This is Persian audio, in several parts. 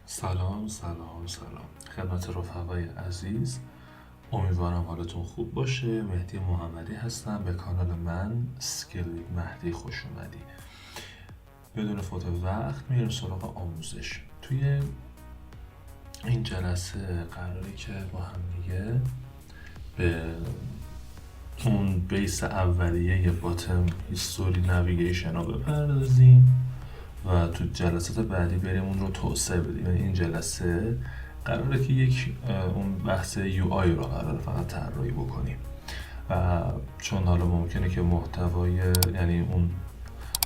سلام خدمت رفقای عزیز، امیدوارم حالتون خوب باشه. مهدی محمدی هستم، به کانال من اسکیل وید مهدی خوش اومدی. بدون فوت وقت میریم سراغ آموزش. توی این جلسه قراره که با هم دیگه به اون بیس اولیه باتم هیستوری نویگیشن رو بپردازیم و تو جلسات بعدی بریم اون رو توسعه بدیم. یعنی این جلسه قراره که یک اون بحث یو آی رو قراره فقط طراحی بکنیم و چون حالا ممکنه که محتوای یعنی اون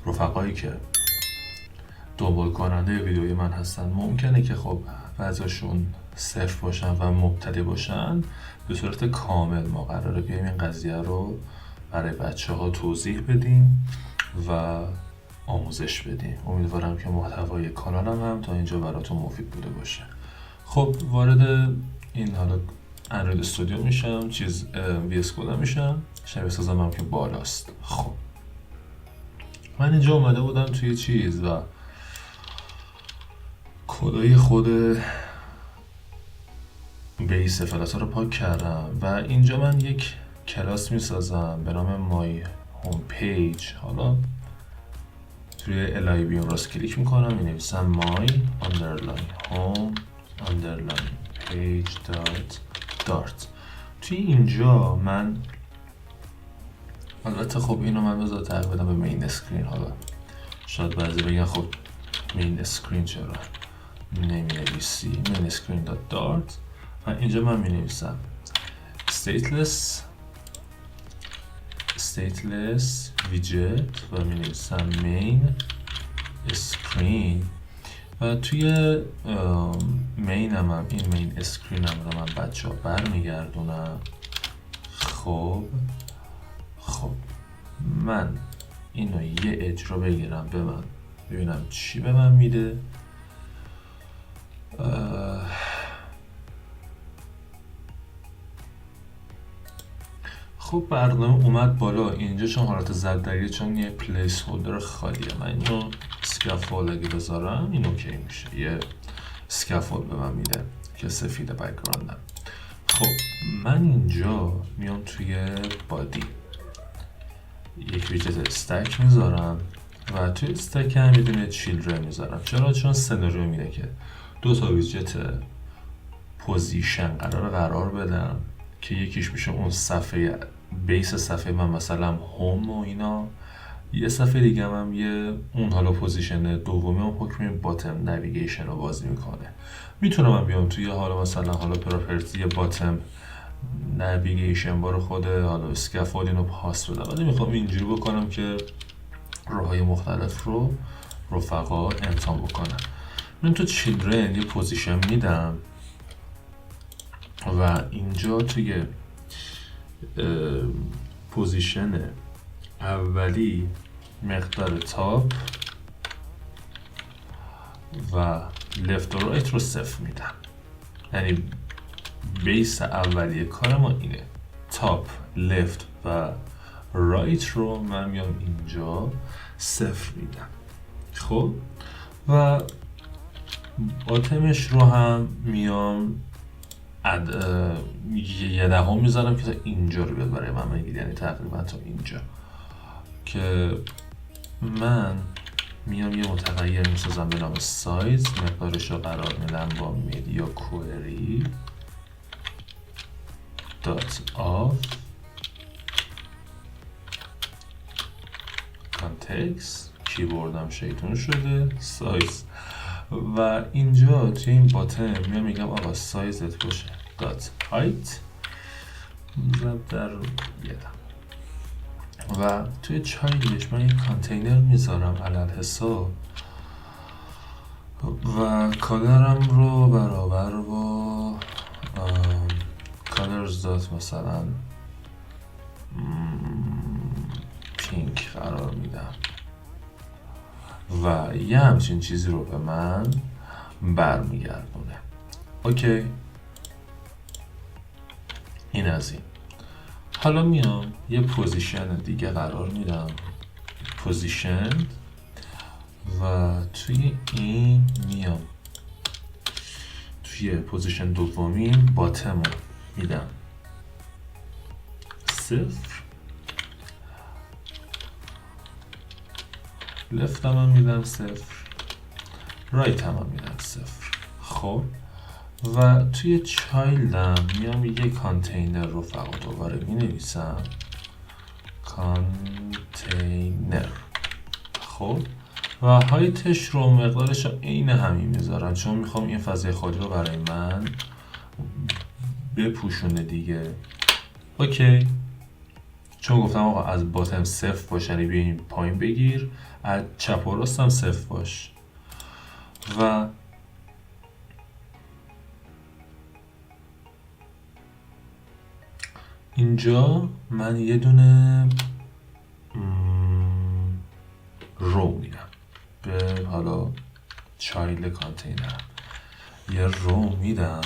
رفقایی که دنبال کننده ویدیوی من هستن ممکنه که خب بعضیشون صفر باشن و مبتدی باشن، به صورت کامل ما قراره بیایم این قضیه رو برای بچه ها توضیح بدیم و آموزش بدیم. امیدوارم که محتوای کانالم هم تا اینجا براتون مفید بوده باشه. خب وارد این حالا اندروید استودیو میشم، وی اس کد میشم، شبیه سازم هم که بالاست. خب من اینجا اومده بودم توی و کدای خود بیس فلاتر رو پاک کردم و اینجا من یک کلاس میسازم به نام مای هوم پیج. حالا توی الای بیوم راست کلیک میکنم، مینویسم مای آندرلاین هوم آندرلاین پیج دارت. توی اینجا من البته خب اینو من بذار تغییر بدم به مین اسکرین. حالا شاید بعضی بگن خب مین اسکرین چرا نمینویسی مین اسکرین دارت و اینجا من مینویسم stateless widget و مینویسم main screen و توی مینم هم این مین اسکرینم رو من بچه ها برمیگردونم. خب من اینو یه اجرا بگیرم به من ببینم چی به من میده. خب برنامه اومد بالا. اینجا چون حالت زدگی، چون یه پلیس هولدر خالیه، من اینو اسکافولد اگه بذارم این اوکی میشه، یه اسکافولد به من میده که سفید بک‌گراندم. خب من اینجا میام توی بادی یک ویژت استک میذارم و توی استک هم یه دونه چیلدرن میذارم. چون سناریو میده که دو تا ویژت پوزیشن قرار بدم که یکیش میشه اون صفحه بیس صفحه من مثلا هوم و اینا، یه صفحه دیگه هم یه اون حالا پوزیشن دومی هم حکم باتم نویگیشن رو بازی میکنه. میتونم من بیام توی حالا مثلا پراپرتی باتم نویگیشن بار خود حالا اسکافولد رو پاس بدم، ولی میخوام اینجوری بکنم که راههای مختلف رو رفقا امتحان بکنم. من تو چیلدرن یه پوزیشن میدم و اینجا توی پوزیشن اولی مقدار تاپ و لفت و رایت رو صفر میدم. یعنی بیس اولیه کار ما اینه، تاپ، لفت و رایت رو من میام اینجا صفر میدم. خب و باتمش رو هم میام یه دهم میذارم که تا اینجا رو بیاد برای من بگید، یعنی تقریبا تا اینجا که من میام یه متغیر میسازم به نام سایز، مقدارش رو قرار میدم با میدیا کوئری دات آف کانتکست، کیبوردم شیطون شده، سایز و اینجا توی این باتم میام میگم آقا سایزت باشه دات هایت میذارم در یدم و توی چایلدش من یک کانتینر میذارم علل حساب و کالرم رو برابر با کالرز دات مثلا پینک قرار میدم و یه همچین چیزی رو به من برمیگردونه. اوکی، این از این. حالا میام یه پوزیشن دیگه قرار میدم، پوزیشن، و توی این میام چیه؟ پوزیشن دومین باتم رو میدم 0، لفت هم میدم 0، رایت هم میدم 0. خب و توی چایلدم میام یه کانتینر رو فقط دوباره می نویسم کانتینر. خب و هایتش رو مقدارش رو عین همین میذارم چون میخوام این فضای خالی رو برای من بپوشونه دیگه. اوکی، چون گفتم آقا از باتم 0 باش، یعنی بیاین پایین بگیر، از چپ و راستم 0 باش. و اینجا من یه دونه رو میدم به حالا چایلد کانتینر، یه رو میدم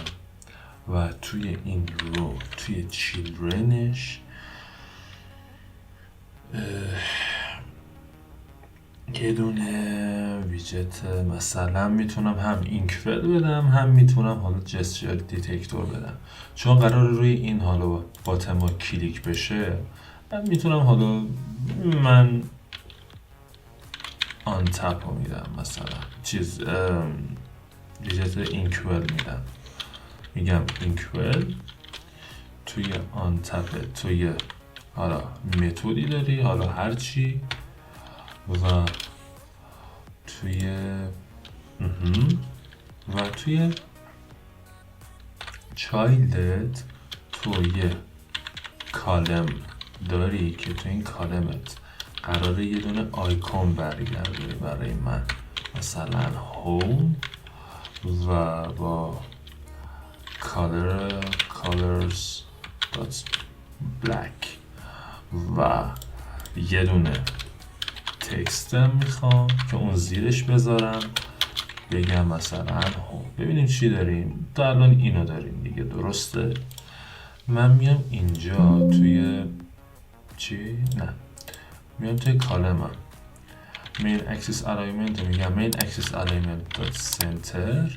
و توی این رو توی چیلدرنش یه دونه ویجت مثلا میتونم هم اینکول بدم، هم میتونم حالا جسچر دیتکتور بدم. چون قرار روی این حالا باتم ها کلیک بشه، من میتونم حالا من آن تپ رو میدم، مثلا چیز ویجت اینکول میدم، میگم اینکول توی آن تپ توی حالا متدی داری، حالا هرچی، و توی چایلدت تو یه کالم داری که تو این کالمت قراره یه دونه آیکون برگرده برای من، مثلا هوم و با colors black و یه دونه تکستم میخوام که اون زیرش بذارم بگم مثلا هوم. ببینیم چی داریم. تا الان اینو داریم دیگه، درسته؟ من میام اینجا توی چی؟ نه، میام توی کالمم main axis alignment میگم main axis alignment dot center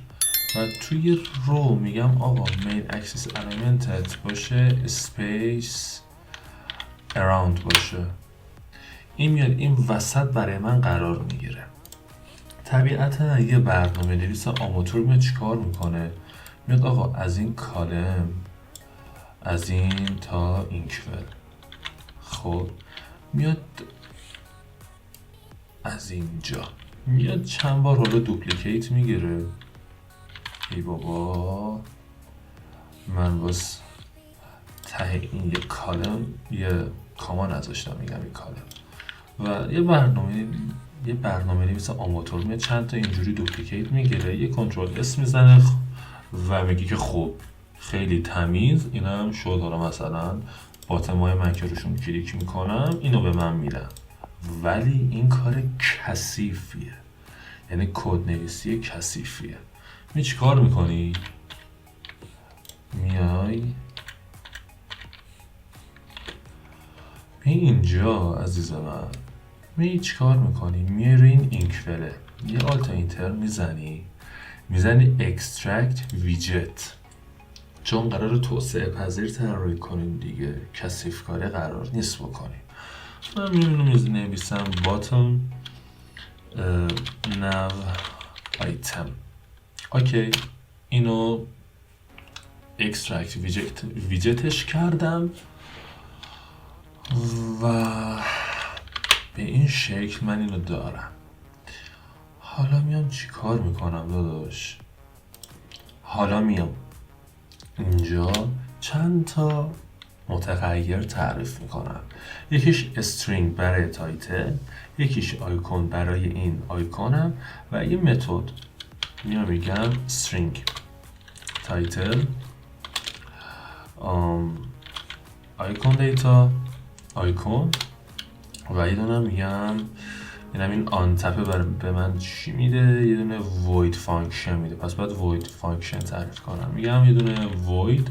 و توی رو میگم آقا main axis alignment باشه space around باشه. این میاد این وسط برای من قرار میگیره. طبیعتا یه برنامه نویس آماتور میاد چیکار میکنه؟ میاد آقا از این کالم از این تا اینکول، خب میاد از اینجا میاد چند بار حالا دوپلیکیت میگیره. ای بابا من باز ته این یه کالم یه کامان ازشتم میگم این کالم و یه برنامه نویس آماتور میاد چند تا اینجوری دوپلیکیت میگیره، یه کنترل اس میزنه و میگه که خب خیلی تمیز، اینا هم شد. حالا مثلا باتمای من که روشون کلیک میکنم اینو به من میدن. ولی این کار کثیفیه، یعنی کد نویسی کثیفیه. می چی کار میکنی؟ میای اینجا عزیز من، می چی کار میکنی؟ میای روی این اینکوله یه آلت اینتر میزنی اکسترکت ویجت، چون قرار توسعه پذیر طراحی کنیم دیگه، کثیف کاری قرار نیست بکنیم. من نویسم باتم nav item. اوکی، اینو اکسترکت ویجتش کردم و به این شکل من اینو دارم. حالا میام چی کار میکنم داداش؟ حالا میام اینجا چند تا متغیر تعریف میکنم. یکیش استرینگ برای تایتل، یکیش آیکون برای این آیکونم و یه متد میام میگم string title آیکون دیتا آیکون و یه دونه میگم این آن تپه به من چی میده؟ یه دونه void function میده، پس باید void function تعریف کنم. میگم یه دونه void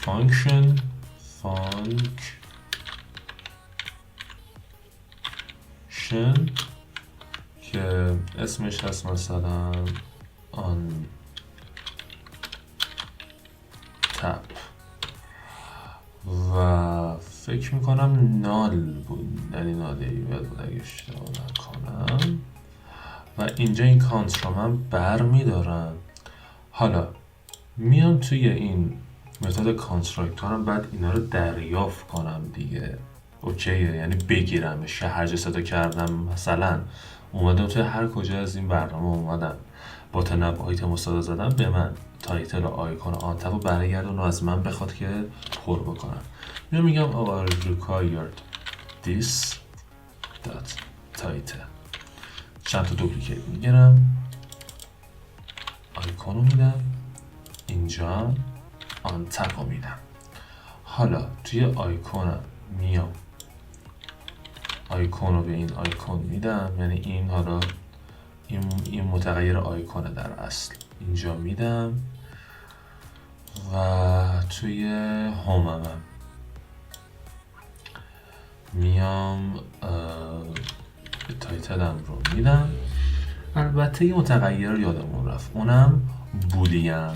function که اسمش هست مثلا on تپ و فکر میکنم نال بود، یعنی نال ایول بود اگه اشتباه نکنم، و اینجا این کانت رو من بر میدارم. حالا میام توی این متد کانستراکتورم، بعد اینا رو دریافت کنم دیگه. اوکیه، یعنی بگیرمش. هر جا صدا کردم مثلا اومدم توی هر کجا از این برنامه اومدم با تنب آیتم صدا زدم، به من تایتل آیکون آنتپ رو برگردون و از من بخواد که پر بکنم. میگم آقا required this dot title، چند تا دوپلیکیت میگیرم، آیکون رو میدم، اینجا آنتپ رو میدم. حالا توی آیکونم میام آیکون رو به این آیکون میدم، یعنی این حالا این متغیر آیکونه در اصل، اینجا میدم و توی هومم میام تایتلم رو میدم. البته یه متغیر رو یادمون رفت، اونم بولین.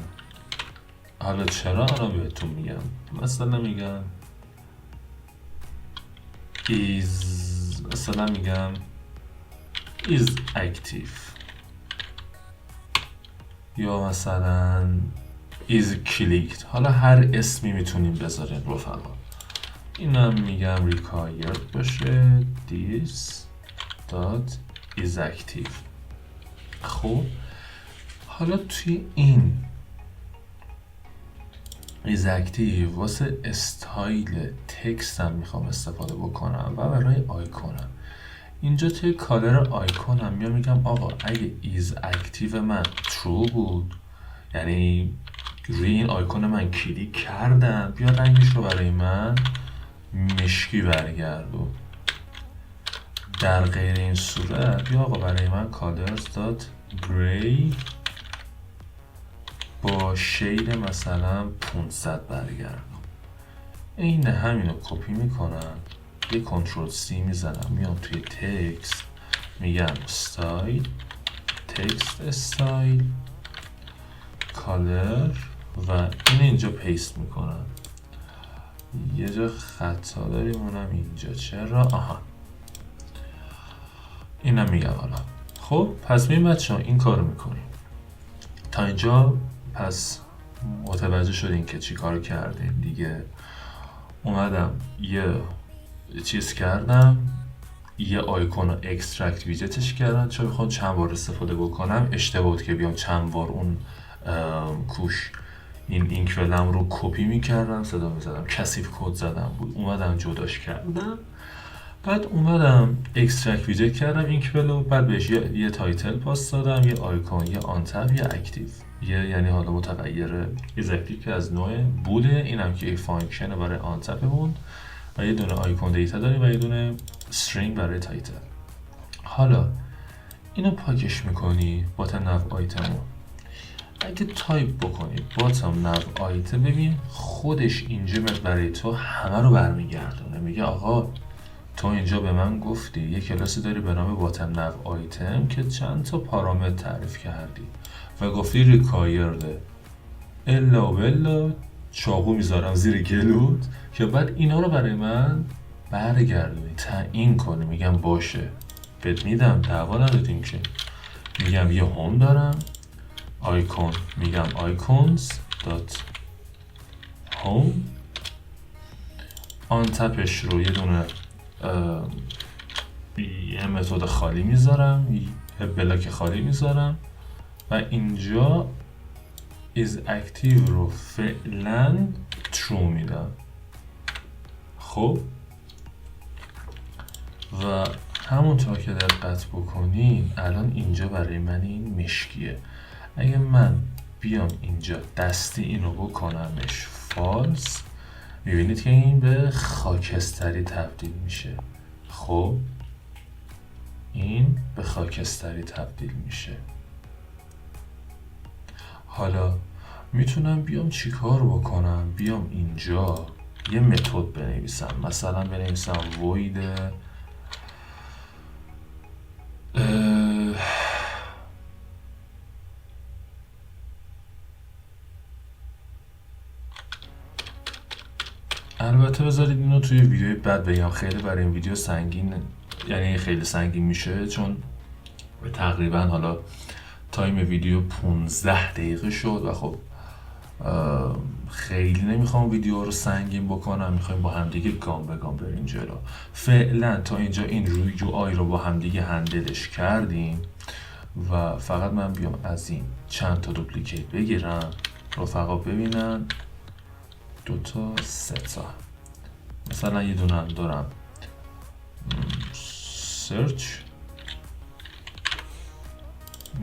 حالا چرا الان بهتون میگم. مثلا میگم مثلا میگم is active، یا مثلا is clicked. حالا هر اسمی میتونیم بذاریم رفقا. اینم میگم required باشه this dot is active. خب حالا توی این is active واسه استایل تکست هم میخوام استفاده بکنم و برای آیکونم. اینجا توی کالر آیکونم میگم آقا اگه is active من true بود، یعنی روی این آیکون من کلیک کردم، بیا رنگش رو برای من مشکی برگردون. در غیر این صورت بیا آقا برای من colors dot gray با شید مثلا 500 برگردون. این همینو کپی میکنم، یه کنترل سی میزنم، میام توی تکست میگم استایل، تکست استایل، کالر و این اینجا پیست میکنم. یه جا خطا داریم، اونم اینجا. چرا؟ آها، اینم میگم حالا. خب پس ببین بچه‌ها این کارو میکنیم تا اینجا. پس متوجه شدین که چی کار کردیم دیگه. اومدم یه چیز کردم، یه آیکون رو اکسترکت ویجتش کردم، چون میخوام چند بار استفاده بکنم. اشتباه بود که بیام چند بار اون کوش این اینکولم رو کپی میکردم، صدا میزدم، کثیف کد زدم بود، اومدم جداش کردم. بعد اومدم اکسترکت ویجت کردم اینکولو، بعد بهش یه تایتل پاس دادم، یه آیکون، یه آنتپ، یه اکتیو، یعنی حالا متغیر از اکتیو که از نوع بوده، اینم که یک فانکشن برای آنتپمون، و یه دونه آیکون دیتا داریم و یه دونه استرینگ برای تایتل. حالا اینو پاکش میکنی باتم نو آیتمو. اگه تایپ بکنی باتم نو آیتم، ببین خودش اینجا برای تو همه رو برمیگردونه. میگه آقا تو اینجا به من گفتی یه کلاسی داری به نام باتم نو آیتم که چند تا پارامتر تعریف کردی و گفتی ریکایرده، الا و الا چاقو میذارم زیر گلوت که بعد اینا رو برای من برگردونی، تعیین کنی. میگم باشه بهت میدم، دعوا نداریم که. میگم یه هوم دارم، آیکون، میگم آیکونز دات هوم، آنتپش رو یه دونه یه متد خالی میذارم، یه بلاک خالی میذارم و اینجا is active رو فعلا true میدم. خب و همونطور که دقت بکنین الان اینجا برای من این مشکیه. اگه من بیام اینجا دستی اینو بکنمش فالس، میبینید که این به خاکستری تبدیل میشه. خب این به خاکستری تبدیل میشه. حالا میتونم بیام چی کار بکنم؟ بیام اینجا یه متد بنویسم، مثلا بنویسم void البته بذارید اینو توی ویدیوی بعد بگم، خیلی برای این ویدیو سنگین، یعنی خیلی سنگین میشه، چون تقریبا حالا تایم ویدیو 15 دقیقه شد و خب خیلی نمیخوام ویدیو رو سنگین بکنم، میخوایم با همدیگه گام به گام بریم جلو. فعلا تا اینجا این روی یو آی رو با همدیگه هندلش کردیم و فقط من بیام از این چند تا دوپلیکیت بگیرم، رفقا ببینن 2 تا 3 تا. مثلا یه دونه هم دارم سرچ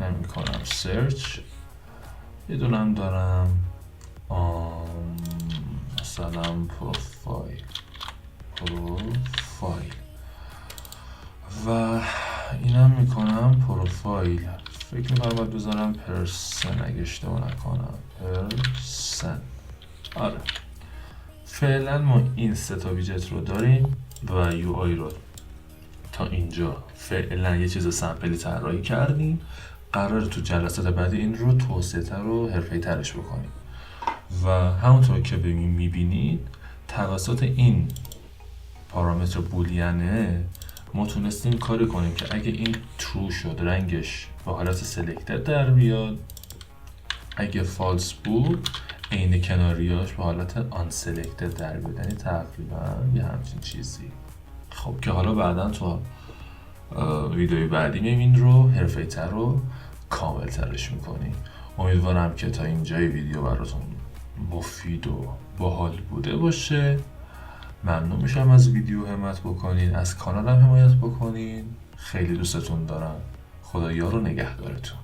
نمی کنم، سرچ. یه دونه هم دارم مثلا پروفایل و اینم میکنم پروفایل. فکر میکنم باید بذارم پرسن اگه اشتباه نکنم، پرسن. آره فعلا ما این 3 تا ویجت رو داریم و یو آی رو تا اینجا فعلا یه چیز سمپلی طراحی کردیم. قراره تو جلسات بعدی این رو توسعه تر و حرفه‌ای ترش بکنیم و همونطور که میبینید توسط این پارامتر بولینه ما تونستیم کاری کنیم که اگه این ترو شد رنگش به حالت سلکتد در بیاد، اگه فالس بود عین کناریاش به حالت آن سلکتد در بیاد، یعنی تقریبا یه همچین چیزی. خب که حالا بعدا تو ویدیوی بعدی این رو حرفه‌ای تر و کامل ترش میکنیم. امیدوارم که تا اینجای ویدیو براتون مفید و باحال بوده باشه. ممنون میشم از ویدیو حمایت بکنین، از کانالم حمایت بکنین. خیلی دوستتون دارم. خدا یار و نگهدارتون.